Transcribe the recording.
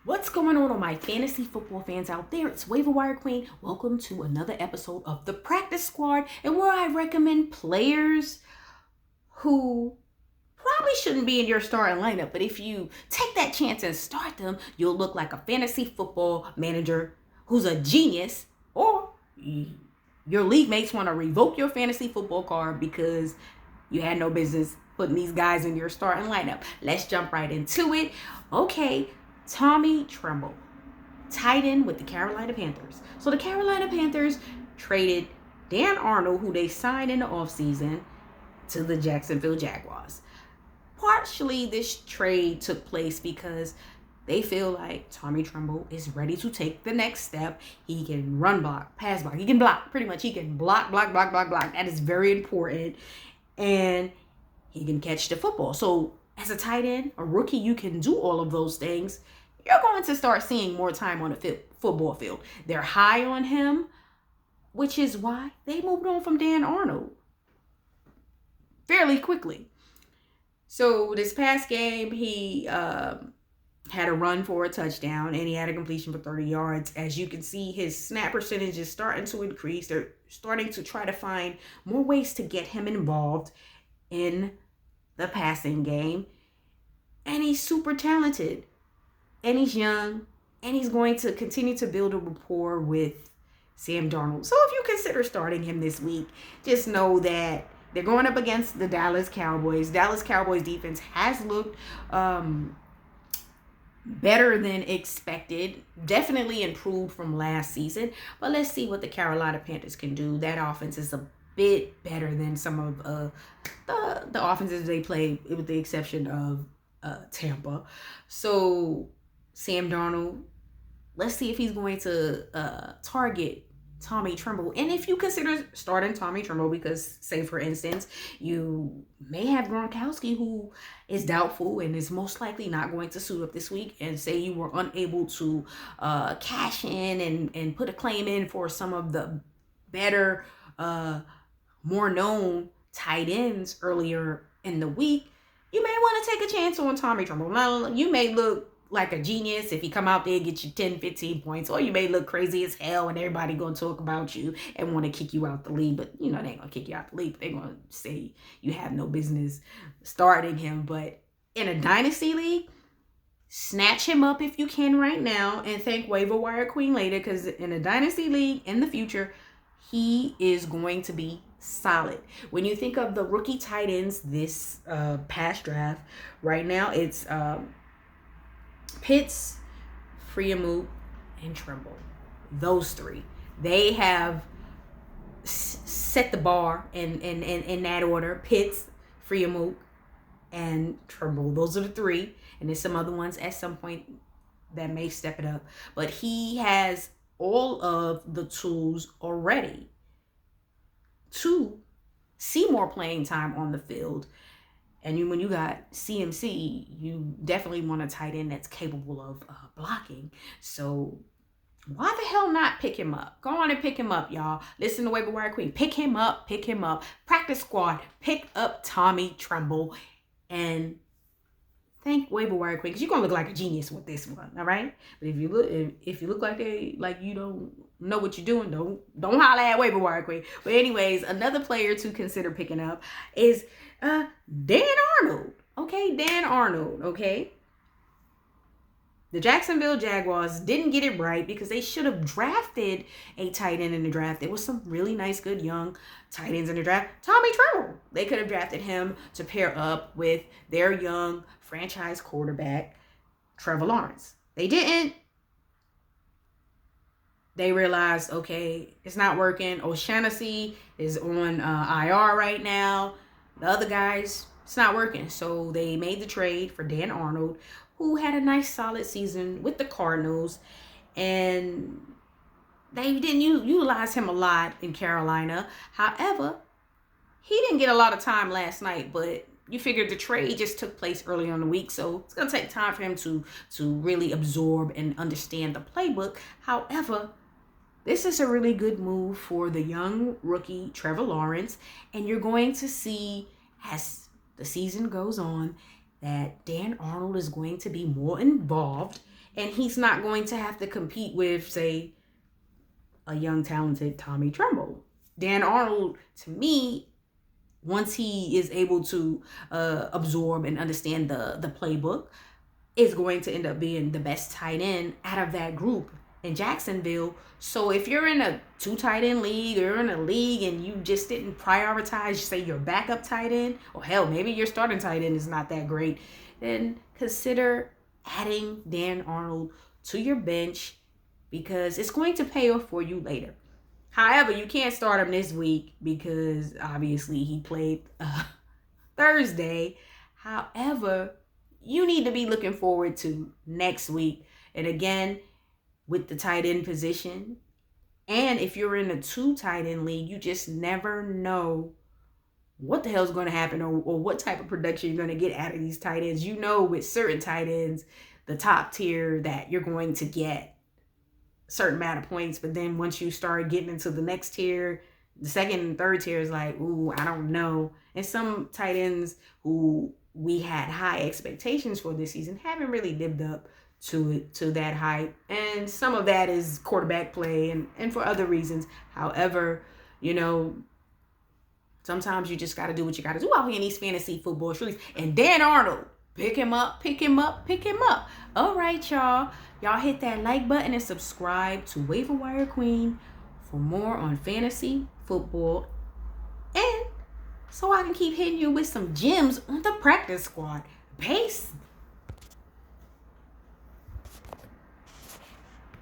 What's going on my fantasy football fans out there? It's Waiver Wire Queen. Welcome to another episode of the Practice Squad, and where I recommend players who probably shouldn't be in your starting lineup, but if you take that chance and start them, you'll look like a fantasy football manager who's a genius, or your league mates want to revoke your fantasy football card because you had no business putting these guys in your starting lineup. Let's jump right into it. Okay, Tommy Tremble, tight end with the Carolina Panthers. So the Carolina Panthers traded Dan Arnold, who they signed in the offseason, to the Jacksonville Jaguars. Partially, this trade took place because they feel like Tommy Tremble is ready to take the next step. He can run block, pass block. He can block. Pretty much, he can block. That is very important. And he can catch the football. So as a tight end, a rookie, you can do all of those things. You're going to start seeing more time on the football field. They're high on him, which is why they moved on from Dan Arnold fairly quickly. So this past game, he had a run for a touchdown, and he had a completion for 30 yards. As you can see, his snap percentage is starting to increase. They're starting to try to find more ways to get him involved in the passing game. And he's super talented. And he's young. And he's going to continue to build a rapport with Sam Darnold. So if you consider starting him this week, just know that they're going up against the Dallas Cowboys. Dallas Cowboys defense has looked better than expected. Definitely improved from last season. But let's see what the Carolina Panthers can do. That offense is a bit better than some of the offenses they play, with the exception of Tampa. So Sam Darnold, let's see if he's going to target Tommy Tremble. And if you consider starting Tommy Tremble, because say for instance, you may have Gronkowski, who is doubtful and is most likely not going to suit up this week, and say you were unable to cash in and put a claim in for some of the better, more known tight ends earlier in the week, you may want to take a chance on Tommy Tremble. Now, you may look like a genius if you come out there and get you 10, 15 points, or you may look crazy as hell and everybody going to talk about you and want to kick you out the league. But, they ain't going to kick you out the league. They're going to say you have no business starting him. But in a dynasty league, snatch him up if you can right now, and thank Waiver Wire Queen later, because in a dynasty league in the future, he is going to be solid. When you think of the rookie tight ends this past draft, right now it's Pitts, Freiermuth, and Tremble. Those three. They have set the bar in that order. Pitts, Freiermuth, and Tremble. Those are the three. And there's some other ones at some point that may step it up. But he has all of the tools already to see more playing time on the field. And when you got CMC, you definitely want a tight end that's capable of blocking. So why the hell not pick him up? Go on and pick him up, y'all. Listen to Waiver Wire Queen. Pick him up. Practice Squad. Pick up Tommy Tremble. And thank Waiver Wire Queen, because you're gonna look like a genius with this one, all right? But if you look like you don't know what you're doing, don't holler at Waiver Wire Queen. But anyways, another player to consider picking up is Dan Arnold. Okay, Dan Arnold. Okay. The Jacksonville Jaguars didn't get it right because they should have drafted a tight end in the draft. There was some really nice, good young tight ends in the draft. Tommy Tremble. They could have drafted him to pair up with their young franchise quarterback, Trevor Lawrence. They didn't. They realized, okay, it's not working. O'Shaughnessy is on IR right now. The other guys, it's not working. So they made the trade for Dan Arnold, who had a nice solid season with the Cardinals. And they didn't utilize him a lot in Carolina. However, he didn't get a lot of time last night, but you figured the trade just took place early on the week, so it's going to take time for him to really absorb and understand the playbook. However, this is a really good move for the young rookie Trevor Lawrence, and you're going to see as the season goes on that Dan Arnold is going to be more involved And he's not going to have to compete with, say, a young, talented Tommy Tremble. Dan Arnold, to me, once he is able to absorb and understand the playbook, is going to end up being the best tight end out of that group in Jacksonville. So if you're in a 2 tight end league, or in a league and you just didn't prioritize, say, your backup tight end, or hell, maybe your starting tight end is not that great, then consider adding Dan Arnold to your bench, because it's going to pay off for you later. However, you can't start him this week because obviously he played Thursday. However, you need to be looking forward to next week. And again, with the tight end position, and if you're in a 2 tight end league, you just never know what the hell's going to happen, or what type of production you're going to get out of these tight ends. You know, with certain tight ends, the top tier, that you're going to get a certain amount of points. But then once you start getting into the next tier, the second and third tier is like, ooh, I don't know. And some tight ends who we had high expectations for this season haven't really lived up to that hype. And some of that is quarterback play and for other reasons. However, you know, sometimes you just got to do what you got to do out here in these fantasy football streets. And Dan Arnold, pick him up, pick him up, pick him up. All right, y'all. Y'all hit that like button and subscribe to Waiver Wire Queen for more on fantasy football. And so I can keep hitting you with some gems on the practice squad. Peace.